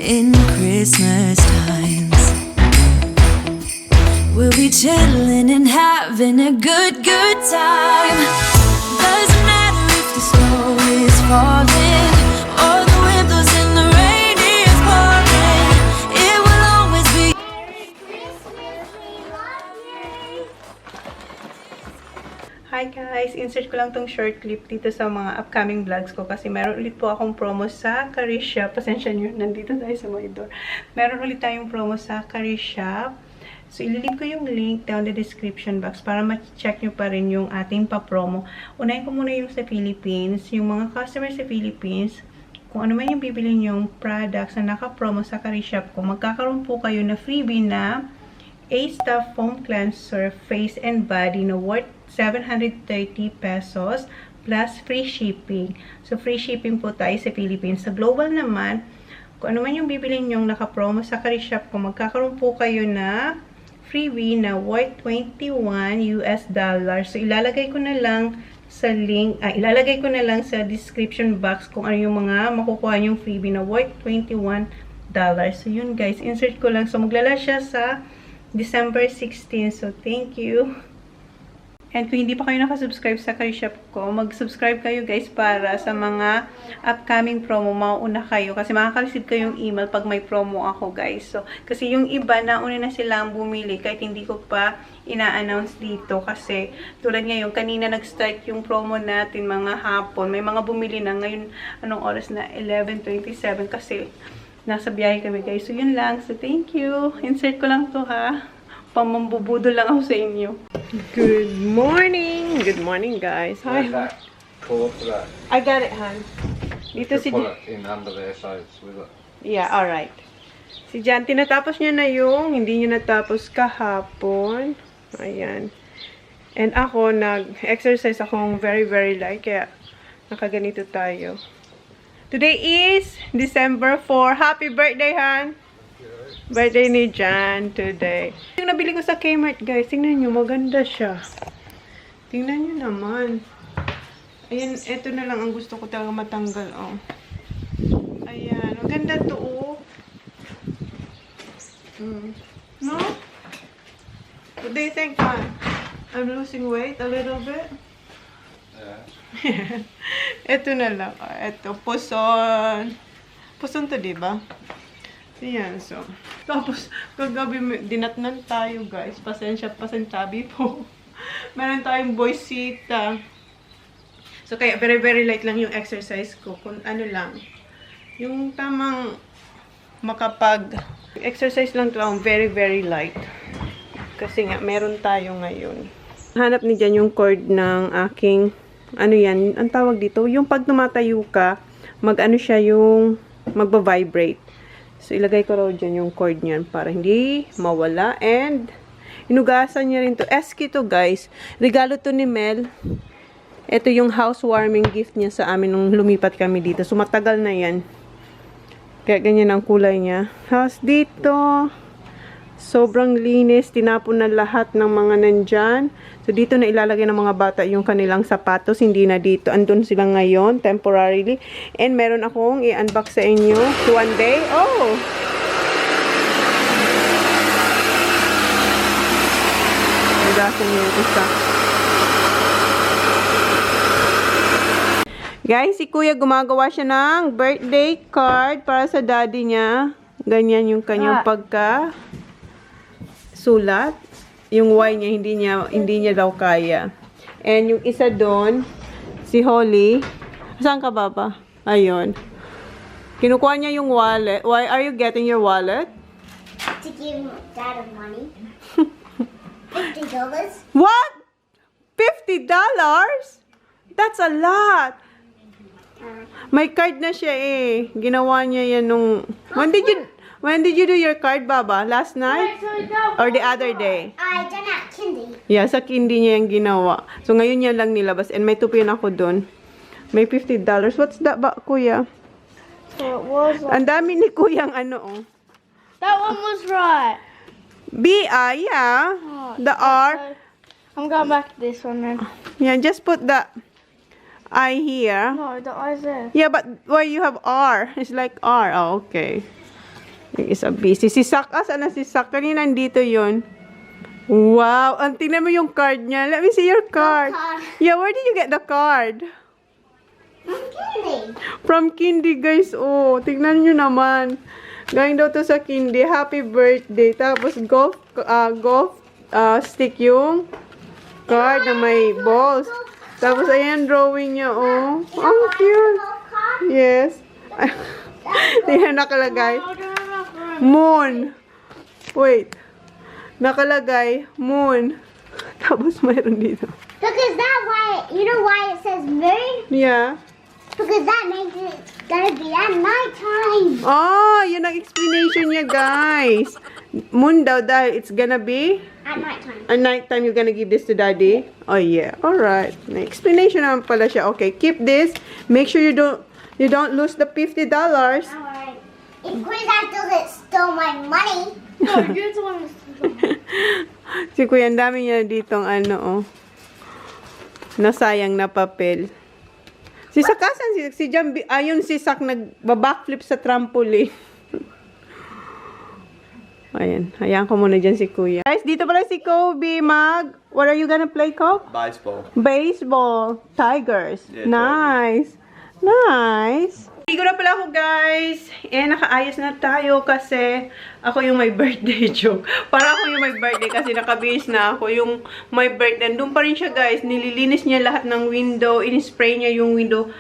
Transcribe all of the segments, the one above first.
in Christmas times. We'll be chilling and having a good time. Doesn't matter if the snow is falling or the wind blows and the rain is pouring. It will always be. Hi guys! Insert ko lang tong short clip dito sa mga upcoming vlogs ko kasi meron ulit po akong promo sa Curry Shop. Pasensya nyo, nandito tayo sa my door. Meron ulit tayong promo sa Curry Shop. So, ililink ko yung link down the description box para ma-check nyo pa rin yung ating pa-promo. Unahin ko muna yung sa Philippines. Yung mga customers sa Philippines, kung ano man yung bibili nyong products na naka-promo sa Curry Shop ko, magkakaroon po kayo na freebie na A-Stuff Foam Cleanser Face and Body na worth 730 pesos plus free shipping. So, free shipping po tayo sa Philippines. Sa global naman, kung ano man yung bibili nyong naka-promo sa Curry Shop ko, magkakaroon po kayo na freebie na worth $21 US. So, ilalagay ko na lang sa link, ilalagay ko na lang sa description box kung ano yung mga makukuha yung freebie na worth $21. So, yun guys, insert ko lang. So, maglala siya sa December 16. So, thank you. And kung hindi pa kayo nakasubscribe sa Curry Shop ko, mag-subscribe kayo guys para sa mga upcoming promo, mauuna kayo. Kasi makaka-receive kayong email pag may promo ako guys. So, kasi yung iba, nauna na silang bumili kahit hindi ko pa ina-announce dito. Kasi tulad ngayon, kanina nag-start yung promo natin mga hapon. May mga bumili na ngayon, anong oras na? 11:27 kasi nasa biyahe kami guys. So, yun lang. So, thank you. Insert ko lang to ha. Pamambubudo lang ako sa inyo. Good morning! Good morning, guys. Hi. Pull up to that. I got it, hon. Dito si... Put it in under there so it's with it. Yeah, alright. Si Jan, tinatapos niya na yung hindi niya natapos kahapon. Ayan. And ako, nag-exercise akong very light. Kaya, nakaganito tayo. Today is December 4. Happy birthday, hon! Birthday ni Jan today. Yung nabili ko sa Kmart, guys. Tingnan nyo, maganda siya. Tingnan nyo naman. Ayan, eto na lang ang gusto ko talaga matanggal, oh. Ayan, maganda to, oh. No? What do you think, man? I'm losing weight a little bit? Yeah. Eto na lang. Eto, puson. Puson to, diba? Ayan, so. Tapos, kagabi dinatnan tayo, guys. Pasensyabi po. Meron tayong boysita. So, kaya very light lang yung exercise ko. Kung ano lang. Yung tamang makapag-exercise lang to lang. Very light. Kasi nga, meron tayo ngayon. Hanap ni dyan yung cord ng aking, ano yan, ang tawag dito, yung pag tumatayo ka, mag-ano siya yung, magba-vibrate. So, ilagay ko raw dyan yung cord niyan para hindi mawala. And, inugasan niya rin to. Eski to, guys. Regalo to ni Mel. Ito yung housewarming gift niya sa amin nung lumipat kami dito. So, matagal na yan. Kaya ganyan ang kulay niya. Tapos, dito, sobrang linis. Tinapon na lahat ng mga nandyan. So, dito na ilalagay ng mga bata yung kanilang sapatos. Hindi na dito. Andun sila ngayon, temporarily. And meron akong i-unbox sa inyo one day. Oh! Nagasan yung isa. Guys, si Kuya gumagawa siya ng birthday card para sa daddy niya. Ganyan yung kanyang sulat. Yung Y niya, hindi niya daw kaya. And yung isa doon, si Holly. Saan ka, Baba? Ayun. Kinukuha niya yung wallet. Why are you getting your wallet? To give Dad money. $50. What? $50? That's a lot. May card na siya eh. Ginawa niya yan nung... When did you do your card, Baba? Last night? Or the other day? I done at Kindy. Yeah, sa Kindy niya yung ginawa. So, ngayon niya lang nilabas. And may tupin ako dun. May $50. What's that ba, Kuya? So it was like, Ang dami ni Kuyang ano, oh. that one was right. B-I, yeah. The R. I'm going back to this one then. Yeah, just put the I here. No, the I's there. Yeah, but why you have R? It's like R. Oh, okay. Yung isa busy. Si Sak, saan na si Sak? Kanina nandito yun. Wow! Ang tingnan mo yung card niya. Let me see your card. card. Yeah, where did you get the card? Candy. From Kindy, guys. Oh, tingnan nyo naman. Galing daw to sa Kindy. Happy birthday. Tapos golf stick yung card na may balls. Tapos ayan drawing niya. Oh, ang cute. Yes. Tingnan nakalagay. Moon. Wait. Nakalagay moon. Tapos mayroon dito. Because that why, you know why it says moon? Yeah. Because that makes it gonna be at nighttime. Oh, yun ang explanation niya, guys. Moon daw dahil it's gonna be At nighttime. at nighttime you're gonna give this to daddy. Oh yeah. Alright. May explanation naman pala siya. Okay, keep this. Make sure you don't lose the $50. Alright. If Kuya doesn't steal my money, No, you're the one that's Si Kuya, ang dami niya ditong ano, oh. Nasayang na papel. Si Sakasan, si Jambi, ayun si Sak nagba-backflip sa trampoline. Ayan, hayaan ko muna dyan si Kuya. Guys, dito pala si Kobe what are you gonna play, Kobe? Baseball. Baseball. Tigers. Yeah, Nice. Nice. Ligo na pala ako, guys. Nakaayos na tayo kasi ako yung may birthday joke. Para ako yung may birthday kasi nakabihis na ako. Yung may birthday. Doon pa rin siya, guys. Nililinis niya lahat ng window. In-spray niya yung window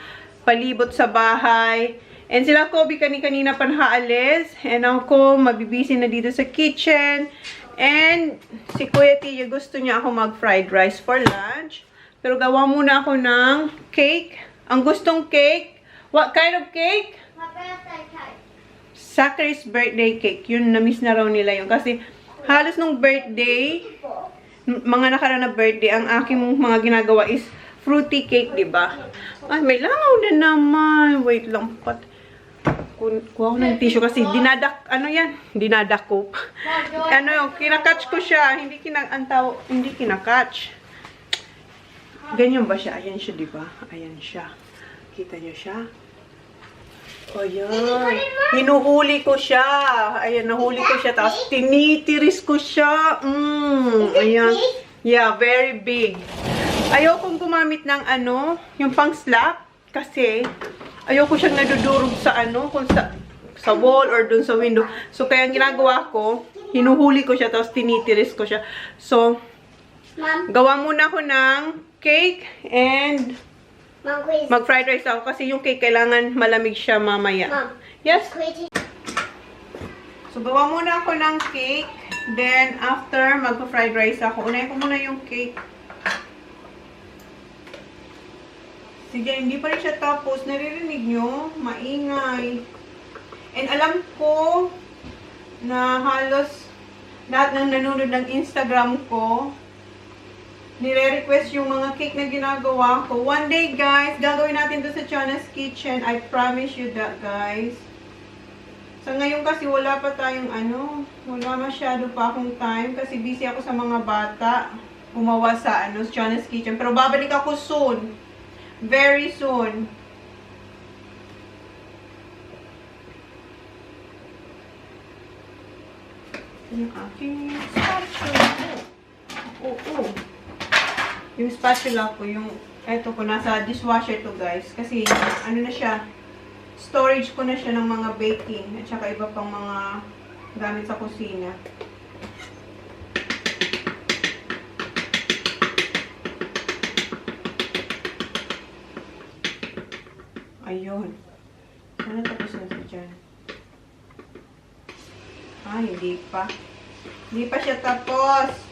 palibot sa bahay. And sila Kobe kanina pa nakaalis. And ako, mabibisi na dito sa kitchen. And si Kuya Tia gusto niya ako mag-fried rice for lunch. Pero gawa muna ako ng cake. Ang gustong cake. What kind of cake? my birthday cake. Zachari's birthday cake. Yun, na-miss na raw nila yun. Kasi halos nung birthday, mga nakaraan na birthday, ang aking mga ginagawa is fruity cake, di ba? Ay, may langaw na naman. Wait lang, kuha ko ng tissue kasi dinadakop. Ano yung, kinakatch ko siya. Hindi kinakatch. Ganyan ba siya? Ayan siya, di ba? Ayan siya. Kita niyo siya? O, yan. Hinuhuli ko siya. Ayan, nahuli ko siya. Tapos, tinitiris ko siya. Ayan. Yeah, very big. Ayokong gumamit ng yung pang-slap. Kasi, ayoko siyang nadudurog sa kung sa wall or dun sa window. So, kaya ang ginagawa ko, hinuhuli ko siya. Tapos, tinitiris ko siya. So, Mom, gawa muna ako ng cake and Mom, Kuya. mag-fried rice ako kasi yung cake kailangan malamig siya mamaya. Mom. Yes? Kuya, So, gawa muna ako ng cake. Then, after, magpa-fried rice ako. Unahin ko muna yung cake. Sige, hindi pa rin siya tapos. Naririnig nyo? Maingay. And alam ko na halos lahat ng nanonood ng Instagram ko nire-request yung mga cake na ginagawa ko. One day, guys, gagawin natin to sa Chana's Kitchen. I promise you that, guys. Sa ngayon kasi wala pa tayong wala masyado pa akong time kasi busy ako sa mga bata. Gumawa sa Chana's Kitchen. Pero babalik ako soon. Very soon. Yung aking spatula. Oo. Yung spatula ko, eto ko, nasa dishwasher to, guys. Kasi, na siya, storage ko na siya ng mga baking at saka iba pang mga gamit sa kusina. Ayun. Ano tapos na siya dyan? Hindi pa. Hindi pa siya tapos.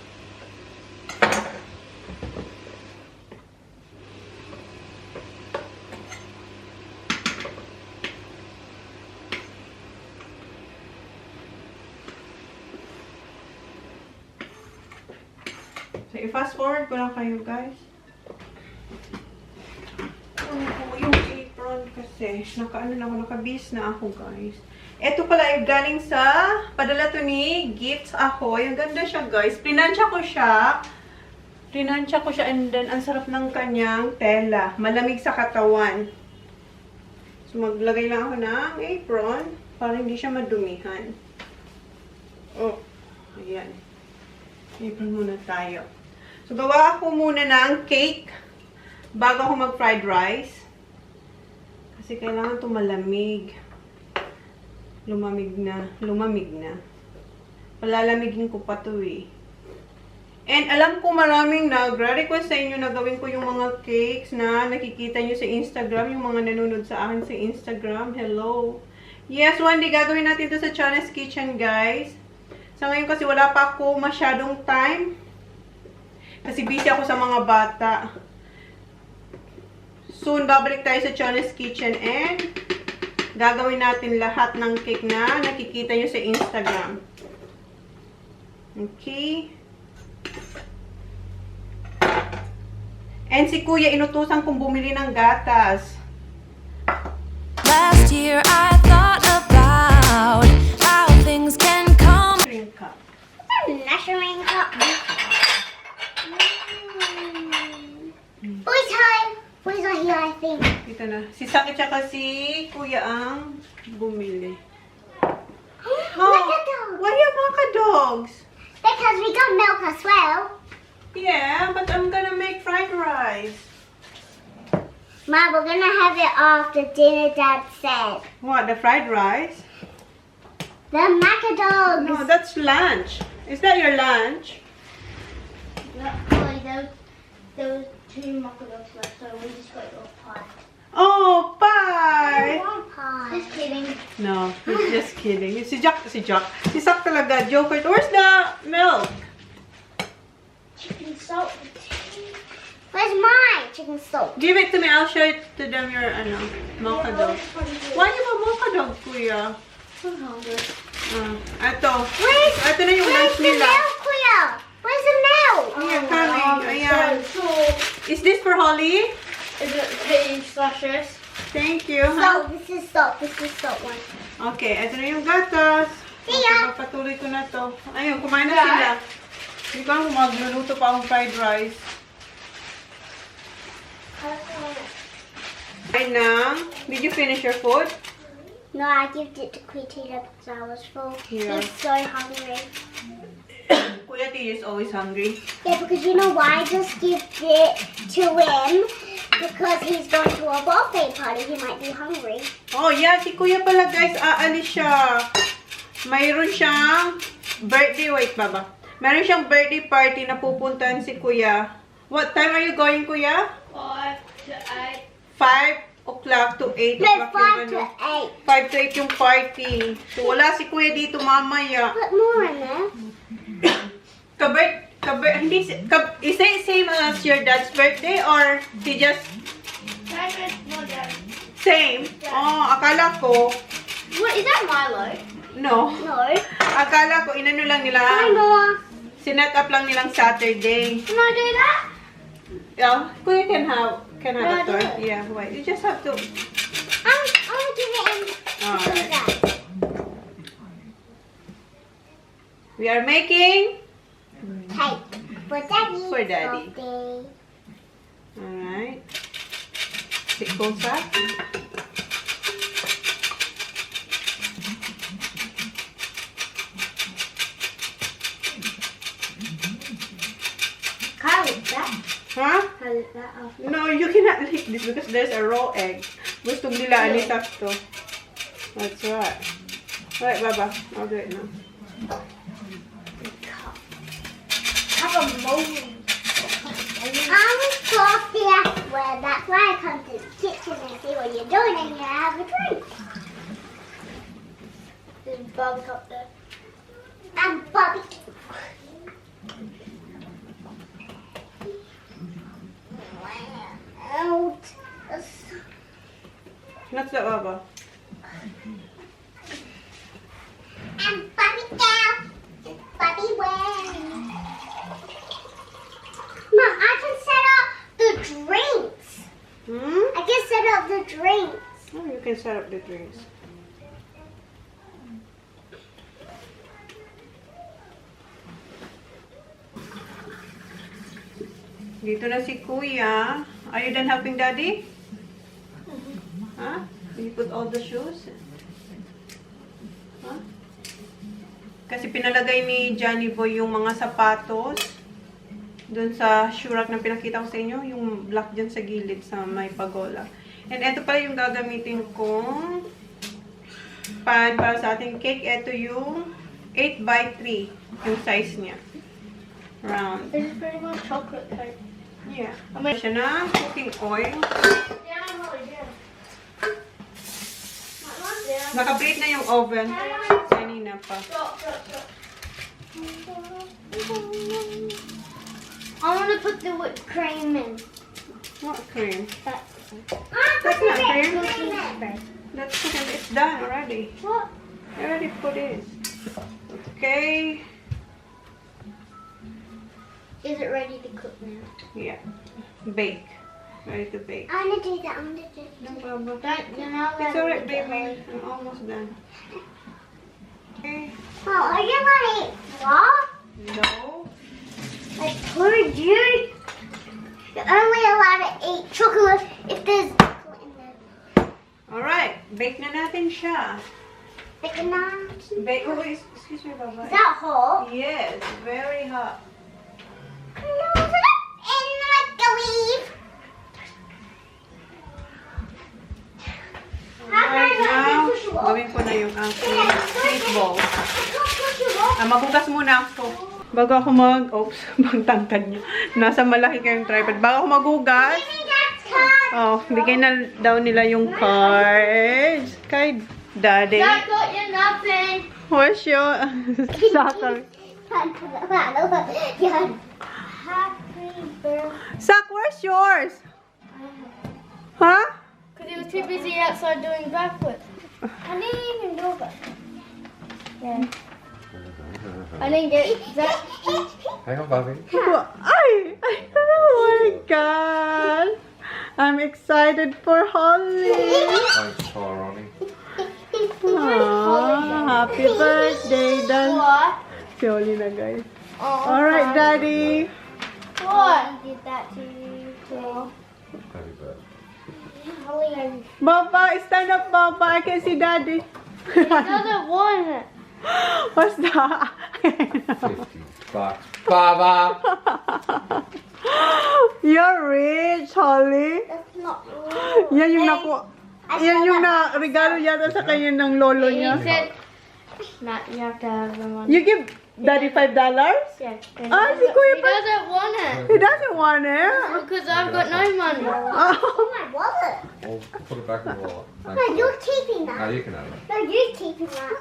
So, i-fast forward ko lang kayo, guys. Yung apron kasi, nakabis na ako, guys. Ito pala ay galing sa, padala to ni Gifts Ahoy. Ang ganda siya, guys. Plinansya ko siya, and then, ang sarap ng kanyang tela. Malamig sa katawan. So, maglagay lang ako ng apron para hindi siya madumihan. Oh, ayan. Apron muna tayo. So, gawa ako muna ng cake bago ako mag-fried rice. Kasi kailangan ito malamig. Lumamig na. Palalamigin ko pa ito eh. And alam ko maraming nagre-request sa inyo na gawin ko yung mga cakes na nakikita nyo sa Instagram, yung mga nanonood sa akin sa Instagram. Hello! Yes, one day gagawin natin ito sa Chana's Kitchen, guys. Sa ngayon kasi wala pa ako masyadong time. Kasi busy ako sa mga bata. Soon, babalik tayo sa Chana's Kitchen and gagawin natin lahat ng cake na nakikita nyo sa Instagram. Okay? And si Kuya, inutusan kong bumili ng gatas. Last year I thought about how things can come. Drink cup. Measuring cup. Boys time. Boys are here, I think. Dito na. Si Saki tsaka si Kuya ang bumili. Look at them. Why you maka dogs? Because we got milk as well. Yeah, but I'm gonna make fried rice. Mom, we're gonna have it after dinner, Dad said. What, the fried rice? The macadogs. No, that's lunch. Is that your lunch? There was 2 macaroons left, so we just got your pie. Oh, pie! Pie. Just kidding. No, he's just kidding. Si Jack. Si Sak talaga, joker. Where's the milk? Chicken salt. Where's my chicken soup? Give it to me. I'll show it to them your, mocha dog. Why you want mocha dog, Kuya? I'm hungry. Ito. Where's, Ito na yung where's lunch the nila. milk, Kuya? Where's the milk? Ayan, coming. Ayan. So, Is this for Holly? is it P/S? Thank you. Salt. This is salt. This is salt one. Okay, ito na yung gatas. See ya. Okay, papatuloy ko na to. Ayun, kumain na sila. Hindi ko lang magluluto pa akong fried rice. Ay na. Did you finish your food? No, I gave it to Quitita because I was full. Yeah. He's so hungry. Kuya T is always hungry. Yeah, because you know why I just give it to him? Because he's going to a birthday party. He might be hungry. Oh, yeah. Si Kuya pala, guys. Aalis siya. Mayroon siyang birthday. Wait, Baba. Mayroon siyang birthday party na pupuntahan si Kuya. What time are you going, Kuya? 5 to 8. 5 o'clock to 8 No, o'clock 5 to 8. 5 to 8 yung party. So, wala si Kuya dito mamaya. Put more in there. Hindi, is it same as your dad's birthday or he just same? Oh, akala ko, What is that, Milo? no. No. Akala ko, inano lang Hi, nila, Mama. sinet up lang nilang Saturday. Can I do that? Yeah, Kuya can have a do toy. it. Yeah, wait, you just have to. I'm gonna give it in. Alright. that. We are making, Cake for Daddy. For Daddy. Birthday. alright. Pickle sack. Can I lick that? Huh? Can I lick that off? No, you cannot lick this because there's a raw egg. Gusto nila anitak to. That's right. Alright, Baba. I'll do it now. Have a moment. I'm frosty everywhere. That's why I come to the kitchen and see what you're doing and you have a drink. There's bugs up there. I'm Bobby. Out. What's that, Baba? I'm Bobby down. Bobby wearing. Mom, I can set up the drinks. Hmm? I can set up the drinks. Oh, you can set up the drinks. Dito na si Kuya. Are you done helping Daddy? Huh? Did you put all the shoes? Huh? Kasi pinalagay ni Johnny Boy yung mga sapatos doon sa shoe rack na pinakita ko sa inyo. Yung black dyan sa gilid sa may pagola. And ito pala yung gagamitin kong pan para sa ating cake. Ito yung 8x3. Yung size niya. Round. This is pretty much chocolate cake. Yeah. May siya na cooking oil. Yeah, I'm really good. Naka-preheat na yung oven. Kanina pa. Stop. I want to put the whipped cream in. What cream? That's That's not cream. cream. That's cooking. It's done already. What? I already put it. Okay. Is it ready to cook now? Yeah. Bake. Ready to bake. I'm gonna do that. I'm gonna do No problem. Don't, you're not It's allowed alright, to get baby. I'm almost done. Okay. Oh, are you gonna eat raw? No. I told you. You're only allowed to eat chocolate if there's chocolate in there. Alright. Bake na natin siya. Like a nut. Bake. Oh, excuse me, Baba. Is that hot? Yes. Very hot. Close it up in the microwave. Right now, gawin ko na yung aking sweet ball. Maghugas muna ako. Bago ako oops, magtangkad niyo. Nasa malaki kayong tripod. Bago ako maghugas, bigay na daw nila yung cards. Kay Daddy. Dad got you nothing. Where's your soccer? Happy birthday. Sock, where's yours? Huh? Because he was too busy outside doing backflips. I didn't even do a backflip. Yeah. I didn't get that. Hang on, Bobby. Ay! Oh my God! I'm excited for Holly! Thanks, Ronnie. Aww, happy birthday, Dan. What? Si Holly na, guys. Oh, Alright, Daddy. What? Did that to you? Well, Happy birthday. Holly, Baba, stand up, Baba. I can see Daddy. he doesn't want it. What's that? $50. Baba! You're rich, Holly. That's not real. Yan yung yan yung regalo yata sa kanya ng lolo He niya. said, nah, you have to have the money. You give Daddy $5? Yeah. Ah, si Kuya He pa. doesn't want it. He doesn't want it. Because I've got no money. Oh. My wallet. Well, put it back in the wallet. No, Thanks. you're keeping No, that. you can have it. No, you're keeping that.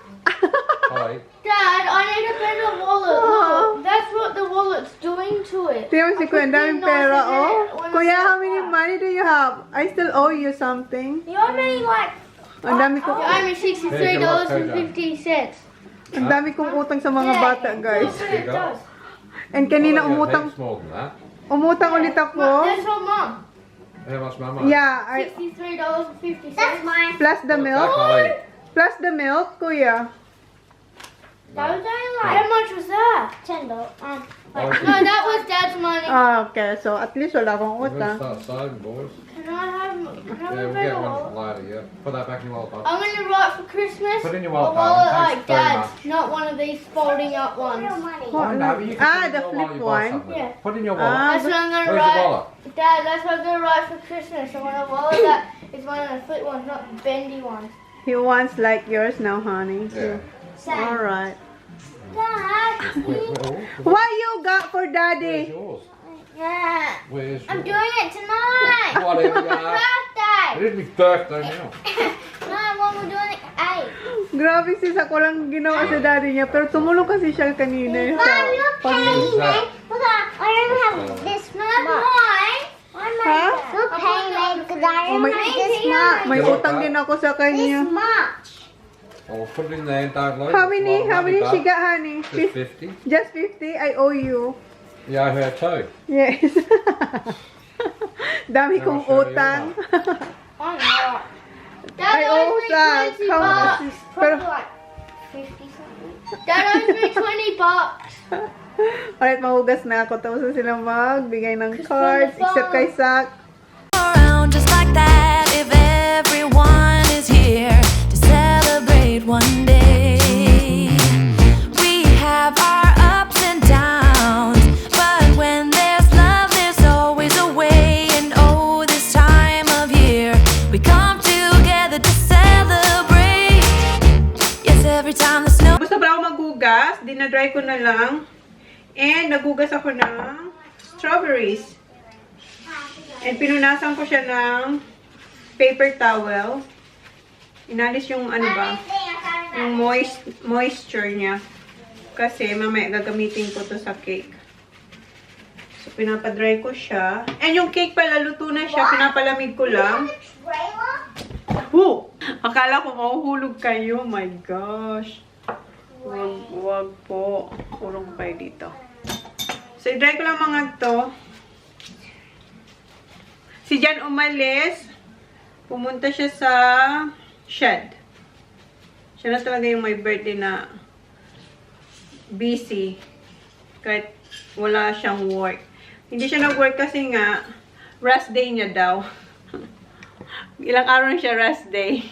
Holly, Dad, I need a better wallet. Look, that's what the wallet's doing to it. Tingnan mo si Kuya, ang daming pera, oh. Kuya, how many money? money do you have? I still owe you something. You owe me like, Ang dami ko, you owe me $63.50. ang dami kong utang sa mga bata, guys. It does. And kanina Well, umutang heaps more than that. ulit Mom, ako. that's for Mom. How much mama? Yeah, $63.50. That's mine. plus the Back, milk. Holly. Plus the milk, Kuya. That was only like, how much was that? $10. No, that was Dad's money. Ah, okay. So, at least wala akong We're going to utang. start saving, boys. Can I have Yeah, a we'll better get one wallet? later, yeah. Put that back in your wallet, bud. I'm gonna write for Christmas Put in your a wallet, wallet darling. like Thanks very Dad's, not one of these folding up ones. Real money. What? Oh, no, but you can Ah, put it the in your flip wallet, you buy one. something. Yeah. Put it in your wallet. Ah, That's what I'm gonna Where's your write. wallet? Dad, that's what I'm gonna write for Christmas. I want a wallet that is one of the flip ones, not bendy ones. He wants like yours now, honey. Yeah. All right. Dad, What you got for Where's Daddy? yours? yeah, Where's yours? I'm doing it tonight. Whatever, My yeah. birthday. It is my birthday now. No, Mom, we're doing it at 8. Grabe sis, ako lang ginawa sa daddy niya. Pero tumulong kasi siya kanina. Mom, you're paying me. that? Look at, I don't have this No, much. mine. Ha? You're paying me because I Oh, don't may- have this much. May utang din ako sa This kanya. much. I'll put it in there and don't lose How it. many? Well, How many money she back. got, honey? Just 50. Just 50? I owe you. Yeah, her too. Yes. Dami kong I'll show you utang. I'm not. Dad I owe owes me Zach. 20 How much bucks. is- Probably pero- like 50 something. Dad owes me 20 bucks. Alright, mahugas na ako. Tapos na sila magbigay ng Cause cards. from the Except kay Zach. Around just like that, if everyone is here to celebrate one day. We every time the snow. Gusto pa ako maghugas, dinadry ko na lang. And naghugas ako ng strawberries. And pinunasan ko siya ng paper towel. Inalis yung ano ba, yung moisture niya. Kasi mamaya gagamitin ko to sa cake. So pinapadry ko siya. And yung cake pala, luto na siya. Pinapalamig ko lang. Akala ko mahuhulog kayo. My gosh. Wag po. Urong ko kayo dito. So, i-dry ko lang mga to. Si Jan umalis. Pumunta siya sa shed. Siya na talaga yung may birthday na busy. Kahit wala siyang work. Hindi siya nag-work kasi nga rest day niya daw. Ilang araw na siya rest day.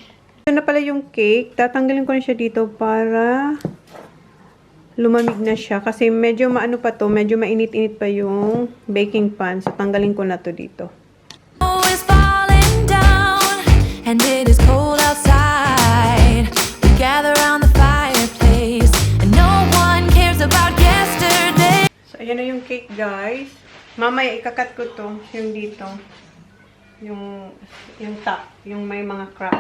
Ito na pala yung cake. Tatanggalin ko na siya dito para lumamig na siya. Kasi medyo maano pa to. Medyo mainit-init pa yung baking pan. So, tanggalin ko na to dito. Snow is falling down, and it is cold outside. We gather around the fireplace, and no one cares about yesterday. So, ayan na yung cake, guys. Mamaya, ikakat ko to. Yung dito. Yung top. Yung may mga crack.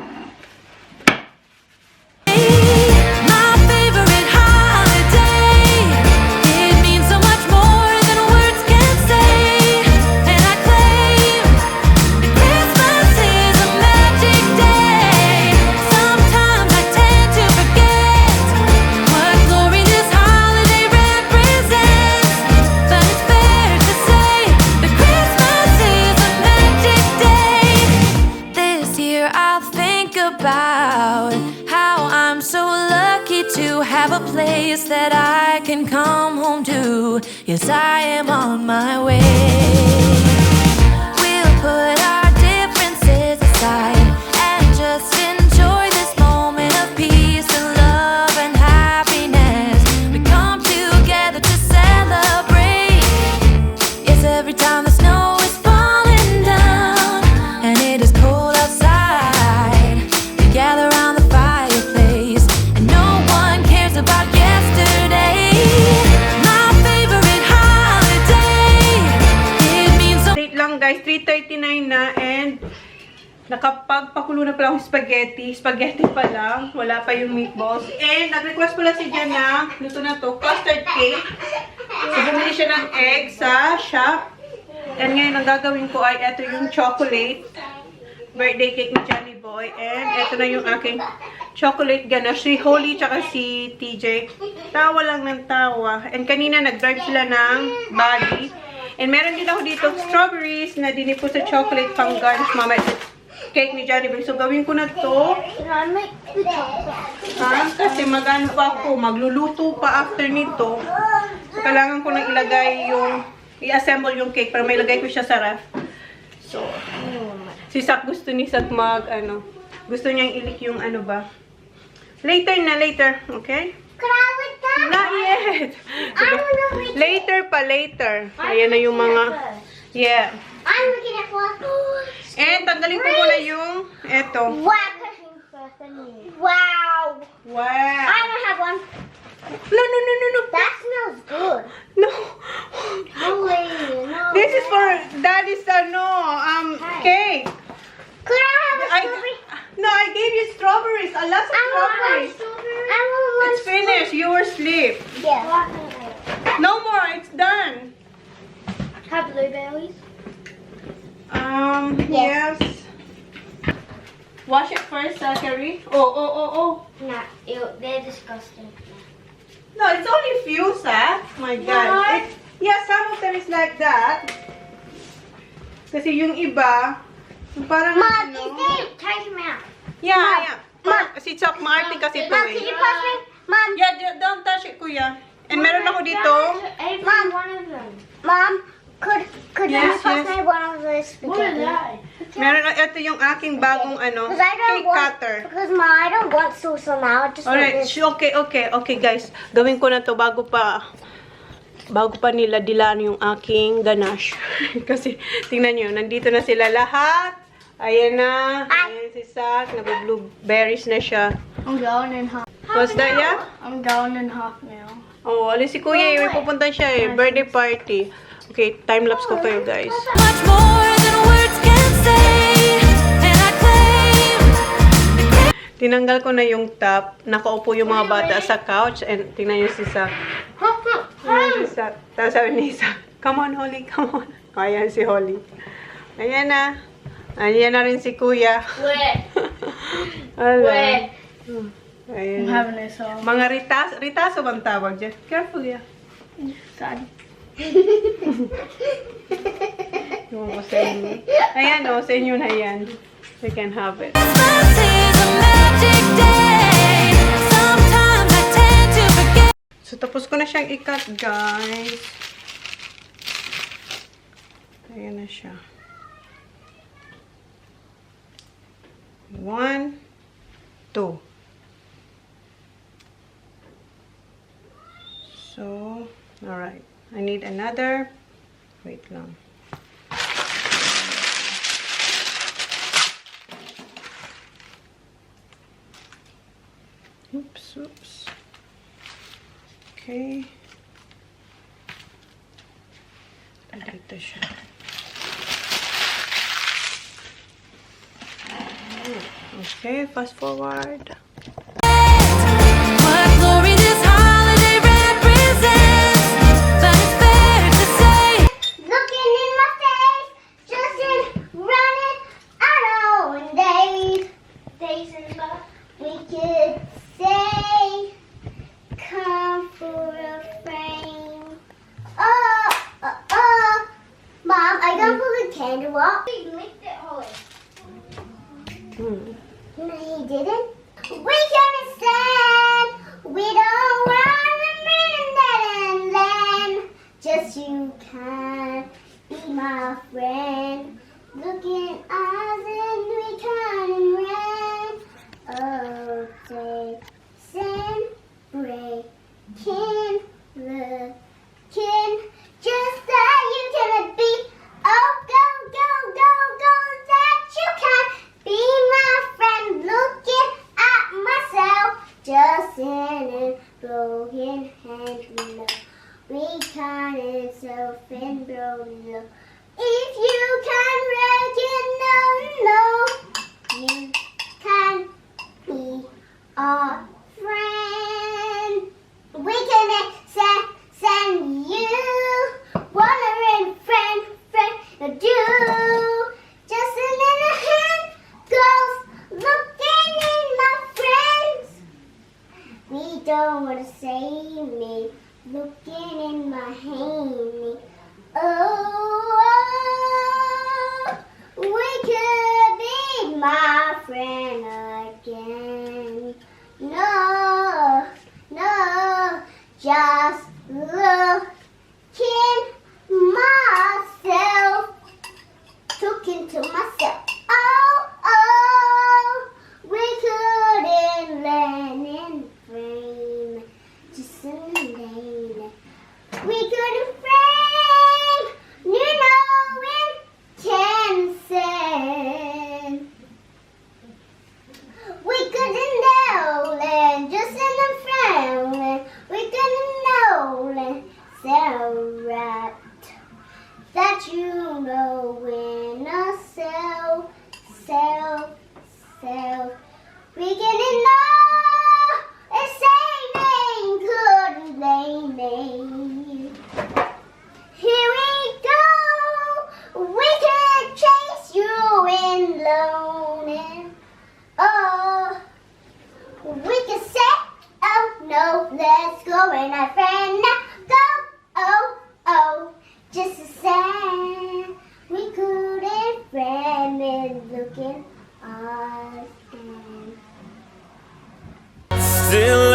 My favorite holiday. It means so much more than words can say. And I claim that Christmas is a magic day. Sometimes I tend to forget what glory this holiday represents. But it's fair to say that Christmas is a magic day. This year I'll think about how I'm so lucky to have a place that I can come home to. Yes, I am on my way. We'll put our differences aside and just enjoy this moment of peace and love and happiness. We come together to celebrate. Yes, every time the snow is falling down and it is cold outside, we gather around the fireplace and no one cares about yesterday. My favorite holiday. It means so. Late lang, guys. 3:39 na and nakapagpakulo na pala akong spaghetti. Spaghetti pa lang. Wala pa yung meatballs. And nag-request pala si Jan na luto na to. Custard cake. So, bumili siya ng egg sa shop. And ngayon, ang gagawin ko ay ito yung chocolate. Birthday cake ni Johnny Boy. And ito na yung aking chocolate ganache. Si Holly tsaka si TJ. Tawa lang ng tawa. And kanina nag-drive sila ng body. And meron din ako dito strawberries na dinipo sa chocolate pang garnish mama sa cake ni Johnny Boy. So gawin ko na to. Can I make the chocolate? Kasi magano pa ako. Magluluto pa after nito. So kailangan ko nang ilagay yung i-assemble yung cake para may ilagay ko siya sa ref. So, si Sak gusto ni Sak gusto niyang ilik yung ano ba. Later na, later. Okay? Could I with that? Not yet. I don't know which. Later pa, later. Ayan na yung mga, yeah. I'm looking at flowers. And tanggalin ko muna yung, eto. Wow. Wow. I don't have one. No. That smells good. No. No way. No. This is for Daddy's, cake. Could I have a I, strawberry? no, I gave you strawberries. A lot of strawberries. I want one. It's finished. You were asleep. Yeah. No more. It's done. Have blueberries? Yes. Wash it first, Carrie. Oh. No, they're disgusting. No, it's only few, Seth. My God. Yeah, some of them is like that. Kasi yung iba, yung parang Mom, is it? Take him out. Yeah. Mom. Kasi Chuck, maarte kasi to Mom, can you pass me? Mom. Yeah, don't touch it, kuya. And meron ako dito. Every Mom. one of them. Mom, could Yes, you pass yes. me one of the spaghetti? Meron, ito yung aking bagong Because I don't cake want. cutter. Because Mom, I don't want sauce on now. I just want Alright, this. okay guys. Gawin ko na to bago pa nila dilaan yung aking ganache. Kasi tingnan nyo, nandito na sila lahat. Ayan na. Ayan si Sak. Nag-blueberries na siya. I'm going in home. What's that, yeah? I'm down in half now. Oh, alis si Kuya. May pupunta siya eh. Birthday party. Okay, time-lapse ko kayo, guys. Much more than words can say, and I claim Tinanggal ko na yung top. Nakaupo yung mga bata sa couch. And tingnan nyo si Sa. Tingnan si Sa. Tapos sabi ni Sa, come on, Holly, come on. Ayan si Holly. Ayan na. Ayan na rin si Kuya. Wait. Ala. Wait. Ayan. I'm having this song. Mga ritaso bang tawag dyan? Careful, yeah. Sad. Yung ko sa inyo. Ayan o, sa inyo na yan. You can have it. this is a magic day. Sometimes I tend to forget. So, tapos ko na siyang i-cut, guys. Ayan na siya. 1, 2. So, alright. I need another. Wait lang. Oops, oops. Okay. Dito siya. Okay, fast forward. What glory this holiday represents, but it's fair to say Looking in my face, just in running out on days. Days in love, we could say, come for a frame. Oh, oh, oh. Mom, I gotta put the candle up. We licked it, Holly. No, he didn't. We can't stand. We don't want a minute and land. Just you can be my friend. Look in eyes and we can rain. Oh, say, send, break, looking just that you can be. Oh, go, go, go, go, that you can be my friend. Looking at myself, just in a broken hand. Love. We can't self and broken. If you can recognize, no, you can be our friend. We can send you wandering friend do. Just a little hand goes looking in my friends. We don't want to save me. Looking in my hand. Oh, we could be my friend again. No, no, just looking myself, talking to myself. Oh, oh, we couldn't land in frame. Just a lane. We couldn't frame. You know it can send. We couldn't know land. Just in the frame. We couldn't know land. So right. That you know when I sell. We couldn't know a saving couldn't blame me. Here we go. We could chase you in loaning. Oh, we could say, oh no, let's go and our friend now go. Oh, oh, just a sad. We couldn't friend and looking us. Still